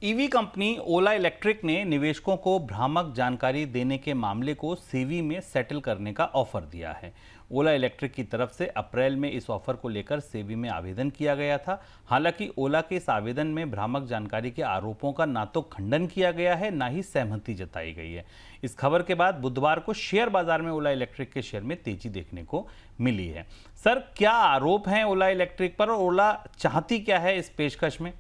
EV company ओला electric ने निवेशकों को भ्रामक जानकारी देने के मामले को सेबी में सेटल करने का ऑफर दिया है। ओला इलेक्ट्रिक की तरफ से अप्रैल में इस ऑफर को लेकर सेबी में आवेदन किया गया था। हालांकि ओला के इस आवेदन में भ्रामक जानकारी के आरोपों का ना तो खंडन किया गया है, ना ही सहमति जताई गई है। इस खबर के बाद बुधवार को शेयर बाजार में ओला इलेक्ट्रिक के शेयर में तेजी देखने को मिली है। सर, क्या आरोप हैं ओला इलेक्ट्रिक पर और ओला चाहती क्या है इस पेशकश में?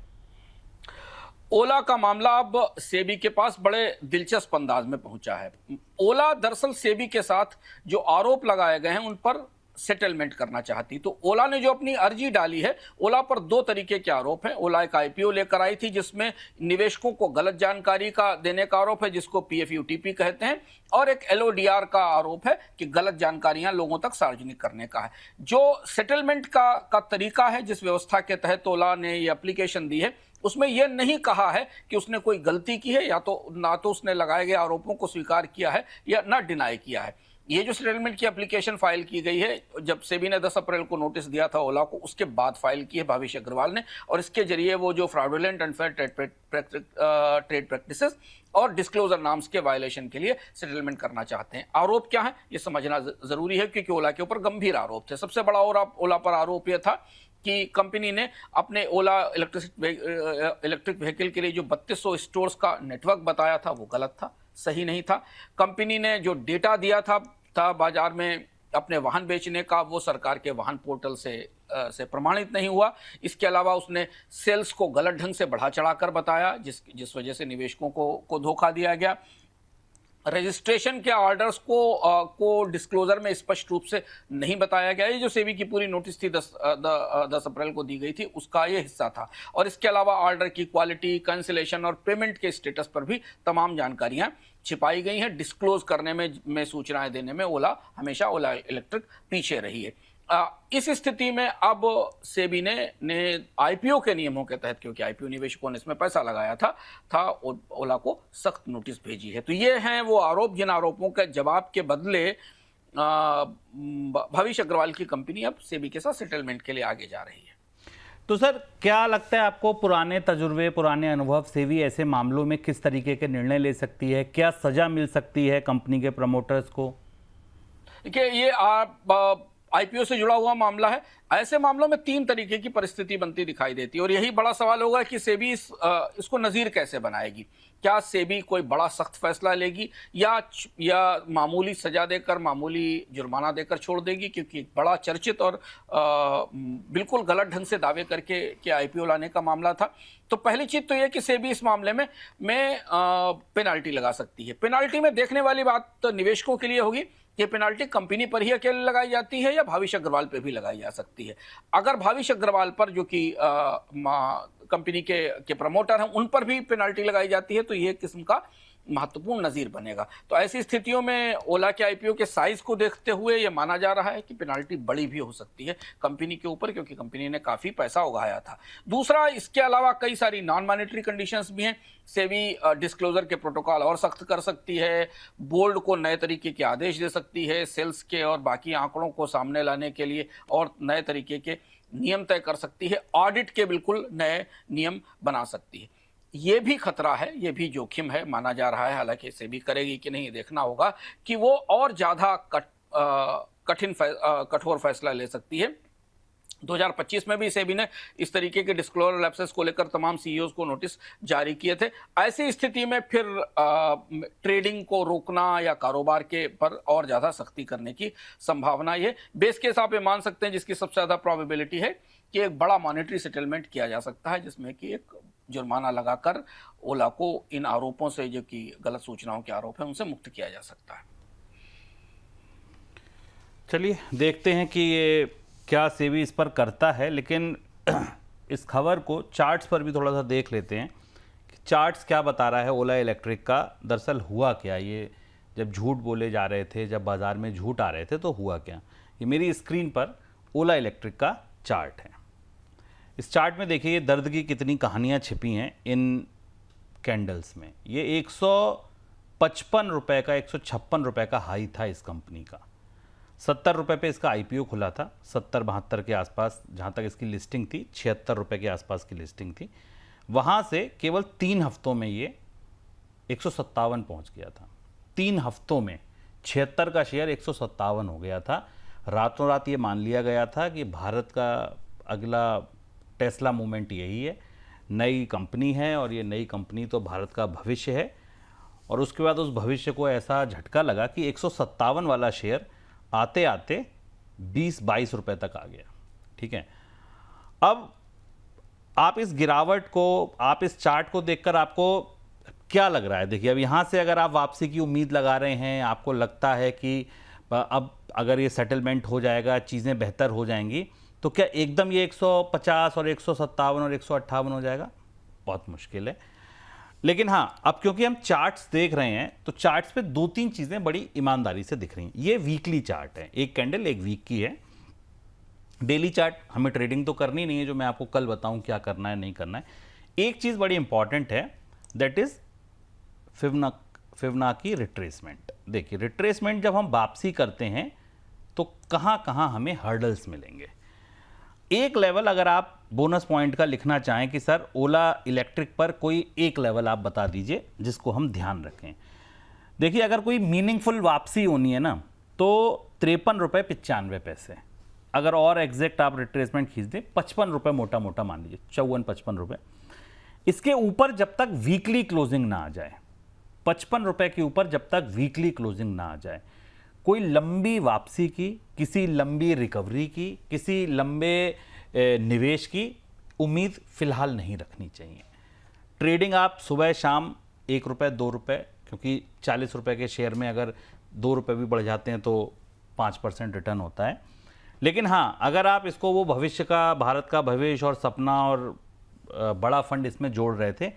ओला का मामला अब सेबी के पास बड़े दिलचस्प अंदाज में पहुंचा है। ओला दरअसल सेबी के साथ जो आरोप लगाए गए हैं उन पर सेटलमेंट करना चाहती। तो ओला ने जो अपनी अर्जी डाली है, ओला पर दो तरीके के आरोप हैं। ओला एक आईपीओ लेकर आई थी जिसमें निवेशकों को गलत जानकारी का देने का आरोप है, जिसको पीएफयूटीपी कहते हैं, और एक एलओडीआर का आरोप है कि गलत जानकारियां लोगों तक सार्वजनिक करने का है। जो सेटलमेंट का तरीका है, जिस व्यवस्था के तहत ओला ने ये एप्लीकेशन दी है, उसमें यह नहीं कहा है कि उसने कोई गलती की है, या तो ना तो उसने लगाए गए आरोपों को स्वीकार किया है या ना डिनाई किया है। ये जो सेटलमेंट की एप्लीकेशन फाइल की गई है, जब सेबी ने 10 अप्रैल को नोटिस दिया था ओला को, उसके बाद फाइल की है भाविश अग्रवाल ने, और इसके जरिए वो जो फ्रॉडुलेंट अनफेयर ट्रेड प्रैक्टिसेस और डिस्क्लोजर नॉर्म्स के वायलेशन के लिए सेटलमेंट करना चाहते हैं। आरोप क्या है ये समझना जरूरी है, क्योंकि ओला के ऊपर गंभीर आरोप थे। सबसे बड़ा ओला पर आरोप यह था कि कंपनी ने अपने ओला इलेक्ट्रिक व्हीकल के लिए जो 3200 स्टोर्स का नेटवर्क बताया था वो गलत था, सही नहीं था। कंपनी ने जो डेटा दिया था बाजार में अपने वाहन बेचने का, वो सरकार के वाहन पोर्टल से प्रमाणित नहीं हुआ। इसके अलावा उसने सेल्स को गलत ढंग से बढ़ा चढ़ाकर बताया, जिस वजह से निवेशकों को धोखा दिया गया। रजिस्ट्रेशन के ऑर्डर्स को डिस्क्लोजर में स्पष्ट रूप से नहीं बताया गया। ये जो सेबी की पूरी नोटिस थी 10 अप्रैल को दी गई थी, उसका ये हिस्सा था। और इसके अलावा ऑर्डर की क्वालिटी, कैंसिलेशन और पेमेंट के स्टेटस पर भी तमाम जानकारियां छिपाई गई हैं। डिस्क्लोज करने में सूचनाएं देने में हमेशा ओला इलेक्ट्रिक पीछे रही है। इस स्थिति में अब सेबी ने आईपीओ के नियमों के तहत, क्योंकि आईपीओ निवेशकों ने इसमें पैसा लगाया था ओला को सख्त नोटिस भेजी है। तो ये हैं वो आरोप, जिन आरोपों के जवाब के बदले भाविश अग्रवाल की कंपनी अब सेबी के साथ सेटलमेंट के लिए आगे जा रही है। तो सर, क्या लगता है आपको, पुराने तजुर्बे, पुराने अनुभव, सेबी ऐसे मामलों में किस तरीके के निर्णय ले सकती है? क्या सजा मिल सकती है कंपनी के प्रमोटर्स को? देखिए, ये आईपीओ से जुड़ा हुआ मामला है। ऐसे मामलों में 3 तरीके की परिस्थिति बनती दिखाई देती है, और यही बड़ा सवाल होगा कि सेबी इसको नज़ीर कैसे बनाएगी। क्या सेबी कोई बड़ा सख्त फैसला लेगी या मामूली सजा देकर, मामूली जुर्माना देकर छोड़ देगी? क्योंकि एक बड़ा चर्चित और बिल्कुल गलत ढंग से दावे करके आईपीओ लाने का मामला था। तो पहली चीज़ तो यह कि सेबी इस मामले में पेनाल्टी लगा सकती है। पेनाल्टी में देखने वाली बात तो निवेशकों के लिए होगी, ये पेनाल्टी कंपनी पर ही अकेले लगाई जाती है या भाविश अग्रवाल पर भी लगाई जा सकती है। अगर भाविश अग्रवाल पर, जो कि कंपनी के प्रमोटर हैं, उन पर भी पेनाल्टी लगाई जाती है, तो ये किस्म का महत्वपूर्ण नज़ीर बनेगा। तो ऐसी स्थितियों में ओला के आईपीओ के साइज को देखते हुए यह माना जा रहा है कि पेनाल्टी बड़ी भी हो सकती है कंपनी के ऊपर, क्योंकि कंपनी ने काफ़ी पैसा उगाया था। दूसरा, इसके अलावा कई सारी नॉन मॉनेटरी कंडीशंस भी हैं। सेबी डिस्क्लोजर के प्रोटोकॉल और सख्त कर सकती है, बोर्ड को नए तरीके के आदेश दे सकती है, सेल्स के और बाकी आंकड़ों को सामने लाने के लिए और नए तरीके के नियम तय कर सकती है, ऑडिट के बिल्कुल नए नियम बना सकती है। ये भी खतरा है, ये भी जोखिम है, माना जा रहा है। हालांकि सेबी करेगी कि नहीं, देखना होगा कि वो और ज़्यादा कठोर फैसला ले सकती है। 2025 में भी सेबी ने इस तरीके के डिस्क्लोजर लैप्सेस को लेकर तमाम सीईओज को नोटिस जारी किए थे। ऐसी स्थिति में फिर ट्रेडिंग को रोकना या कारोबार के पर और ज़्यादा सख्ती करने की संभावना, ये बेस केस आप ये मान सकते हैं, जिसकी सबसे ज़्यादा प्रोबेबिलिटी है कि एक बड़ा मॉनेटरी सेटलमेंट किया जा सकता है, जिसमें कि एक जुर्माना लगाकर ओला को इन आरोपों से, जो कि गलत सूचनाओं के आरोप हैं, उनसे मुक्त किया जा सकता है। चलिए देखते हैं कि ये क्या सेबी इस पर करता है। लेकिन इस खबर को चार्ट्स पर भी थोड़ा सा देख लेते हैं कि चार्ट्स क्या बता रहा है ओला इलेक्ट्रिक का। दरअसल हुआ क्या, ये जब झूठ बोले जा रहे थे, जब बाज़ार में झूठ आ रहे थे, तो हुआ क्या? ये मेरी स्क्रीन पर ओला इलेक्ट्रिक का चार्ट है। इस चार्ट में देखिए दर्द की कितनी कहानियाँ छिपी हैं इन कैंडल्स में। ये 155 रुपये का, 156 रुपये का हाई था इस कंपनी का। 70 रुपये पे इसका आईपीओ खुला था, 70-72 के आसपास जहाँ तक इसकी लिस्टिंग थी, 76 रुपये के आसपास की लिस्टिंग थी। वहाँ से केवल 3 हफ्तों में ये 157 पहुँच गया था। 3 हफ्तों में 76 का शेयर 157 हो गया था। रातों रात ये मान लिया गया था कि भारत का अगला टेस्ला मूवमेंट यही है, नई कंपनी है और ये नई कंपनी तो भारत का भविष्य है। और उसके बाद उस भविष्य को ऐसा झटका लगा कि 157 वाला शेयर आते आते 20-22 रुपए तक आ गया। ठीक है, अब आप इस गिरावट को, आप इस चार्ट को देखकर आपको क्या लग रहा है? देखिए, अब यहाँ से अगर आप वापसी की उम्मीद लगा रहे हैं, आपको लगता है कि अब अगर ये सेटलमेंट हो जाएगा, चीज़ें बेहतर हो जाएंगी, तो क्या एकदम ये 150 और 157 और 158 हो जाएगा? बहुत मुश्किल है। लेकिन हाँ, अब क्योंकि हम चार्ट्स देख रहे हैं तो चार्ट्स पे 2-3 चीज़ें बड़ी ईमानदारी से दिख रही हैं। ये वीकली चार्ट है, एक कैंडल एक वीक की है। डेली चार्ट हमें ट्रेडिंग तो करनी नहीं है, जो मैं आपको कल बताऊं क्या करना है नहीं करना है। एक चीज़ बड़ी इंपॉर्टेंट है, दैट इज फिबोनाची रिट्रेसमेंट। देखिए, रिट्रेसमेंट जब हम वापसी करते हैं तो कहाँ कहाँ हमें हर्डल्स मिलेंगे। एक लेवल अगर आप बोनस पॉइंट का लिखना चाहें कि सर ओला इलेक्ट्रिक पर कोई एक लेवल आप बता दीजिए जिसको हम ध्यान रखें। देखिए, अगर कोई मीनिंगफुल वापसी होनी है ना तो 53 रुपये 95 पैसे, अगर और एग्जैक्ट आप रिट्रेसमेंट खींच दें 55 रुपये मोटा मोटा मान लीजिए, 54-55 रुपये। इसके ऊपर जब तक वीकली क्लोजिंग ना आ जाए, 55 रुपये के ऊपर जब तक वीकली क्लोजिंग ना आ जाए, कोई लंबी वापसी की, किसी लंबी रिकवरी की, किसी लंबे निवेश की उम्मीद फिलहाल नहीं रखनी चाहिए। ट्रेडिंग आप सुबह शाम 1 रुपये 2 रुपये, क्योंकि 40 रुपये के शेयर में अगर 2 रुपये भी बढ़ जाते हैं तो 5% रिटर्न होता है। लेकिन हाँ, अगर आप इसको वो भविष्य का, भारत का भविष्य और सपना और बड़ा फंड इसमें जोड़ रहे थे,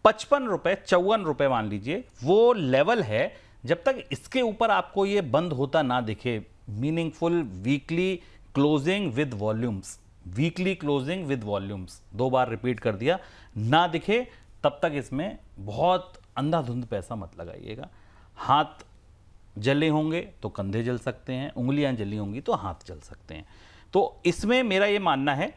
55 रुपये 54 रुपये मान लीजिए, वो लेवल है। जब तक इसके ऊपर आपको ये बंद होता ना दिखे, meaningful weekly closing with volumes, weekly closing with volumes, 2 bar repeat कर दिया, ना दिखे, तब तक इसमें बहुत अंधाधुंध पैसा मत लगाइएगा। हाथ जले होंगे तो कंधे जल सकते हैं, उंगलियां जली होंगी तो हाथ जल सकते हैं। तो इसमें मेरा ये मानना है।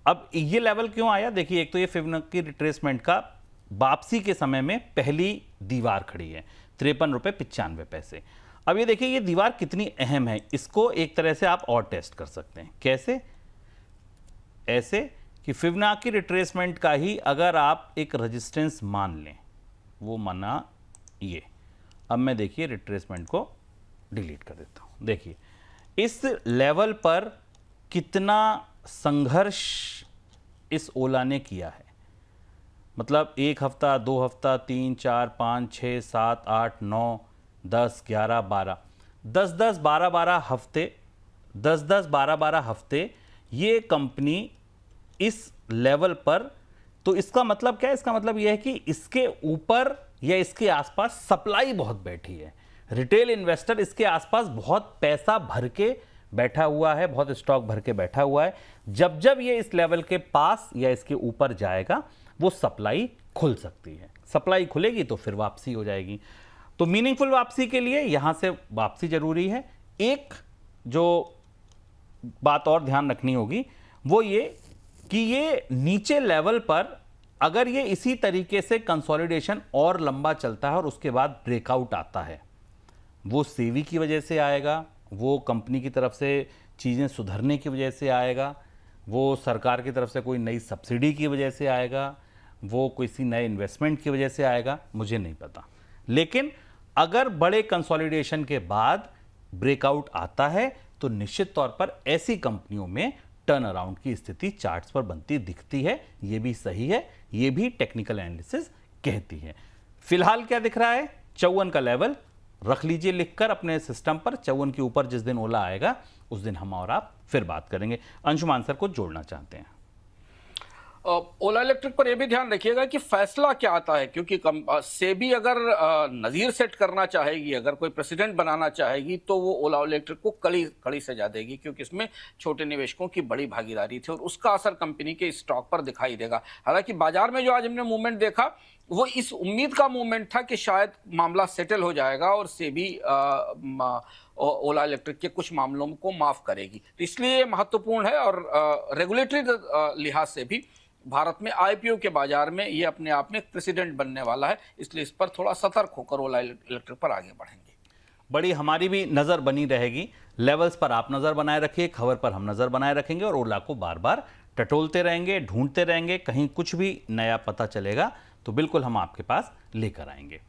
अब ये लेवल क्यों आया? देखिए, एक तो ये फिबोनाची रिट्रेसमेंट का वापसी के समय में पहली दीवार खड़ी है 53 रुपये 95 पैसे। अब ये देखिए, ये दीवार कितनी अहम है, इसको एक तरह से आप और टेस्ट कर सकते हैं। कैसे? ऐसे कि फिबोनाची रिट्रेसमेंट का ही अगर आप एक रेजिस्टेंस मान लें, वो माना ये। अब मैं देखिए रिट्रेसमेंट को डिलीट कर देता हूं। देखिए, इस लेवल पर कितना संघर्ष इस ओला ने किया है। मतलब 1 हफ्ता, 2 हफ्ता, 3, 4, 5, 6, 7, 8, 9, 10, 11, 12, 10-10, 12-12 हफ्ते, 10-10, 12-12 हफ्ते ये कंपनी इस लेवल पर। तो इसका मतलब क्या है? इसका मतलब यह है कि इसके ऊपर या इसके आसपास सप्लाई बहुत बैठी है, रिटेल इन्वेस्टर इसके आसपास बहुत पैसा भर के बैठा हुआ है, बहुत स्टॉक भर के बैठा हुआ है। जब जब ये इस लेवल के पास या इसके ऊपर जाएगा, वो सप्लाई खुल सकती है। सप्लाई खुलेगी तो फिर वापसी हो जाएगी। तो मीनिंगफुल वापसी के लिए यहां से वापसी जरूरी है। एक जो बात और ध्यान रखनी होगी वो ये कि ये नीचे लेवल पर अगर ये इसी तरीके से कंसोलिडेशन और लंबा चलता है और उसके बाद ब्रेकआउट आता है, वो सेबी की वजह से आएगा, वो कंपनी की तरफ से चीज़ें सुधरने की वजह से आएगा, वो सरकार की तरफ से कोई नई सब्सिडी की वजह से आएगा, वो किसी नए इन्वेस्टमेंट की वजह से आएगा, मुझे नहीं पता। लेकिन अगर बड़े कंसोलिडेशन के बाद ब्रेकआउट आता है तो निश्चित तौर पर ऐसी कंपनियों में टर्न अराउंड की स्थिति चार्ट्स पर बनती दिखती है। ये भी सही है, ये भी टेक्निकल एनालिसिस कहती है। फिलहाल क्या दिख रहा है? 54 का लेवल रख लीजिए लिखकर अपने सिस्टम पर। 54 के ऊपर जिस दिन ओला आएगा उस दिन हम और आप फिर बात करेंगे। अंशुमान सर को जोड़ना चाहते हैं। ओला इलेक्ट्रिक पर यह भी ध्यान रखिएगा कि फैसला क्या आता है, क्योंकि सेबी अगर नज़ीर सेट करना चाहेगी, अगर कोई प्रेसिडेंट बनाना चाहेगी, तो वो ओला इलेक्ट्रिक को कड़ी सजा देगी, क्योंकि इसमें छोटे निवेशकों की बड़ी भागीदारी थी और उसका असर कंपनी के स्टॉक पर दिखाई देगा। हालांकि बाजार में जो आज हमने मूवमेंट देखा वो इस उम्मीद का मूवमेंट था कि शायद मामला सेटल हो जाएगा और सेबी ओला इलेक्ट्रिक के कुछ मामलों को माफ करेगी। तो इसलिए महत्वपूर्ण है और रेगुलेटरी लिहाज से भी भारत में आईपीओ के बाजार में ये अपने आप में प्रेसिडेंट बनने वाला है, इसलिए इस पर थोड़ा सतर्क होकर ओला इलेक्ट्रिक पर आगे बढ़ेंगे। बड़ी हमारी भी नज़र बनी रहेगी। लेवल्स पर आप नज़र बनाए रखिए, खबर पर हम नज़र बनाए रखेंगे और ओला को बार बार टटोलते रहेंगे, ढूंढते रहेंगे। कहीं कुछ भी नया पता चलेगा तो बिल्कुल हम आपके पास लेकर आएंगे।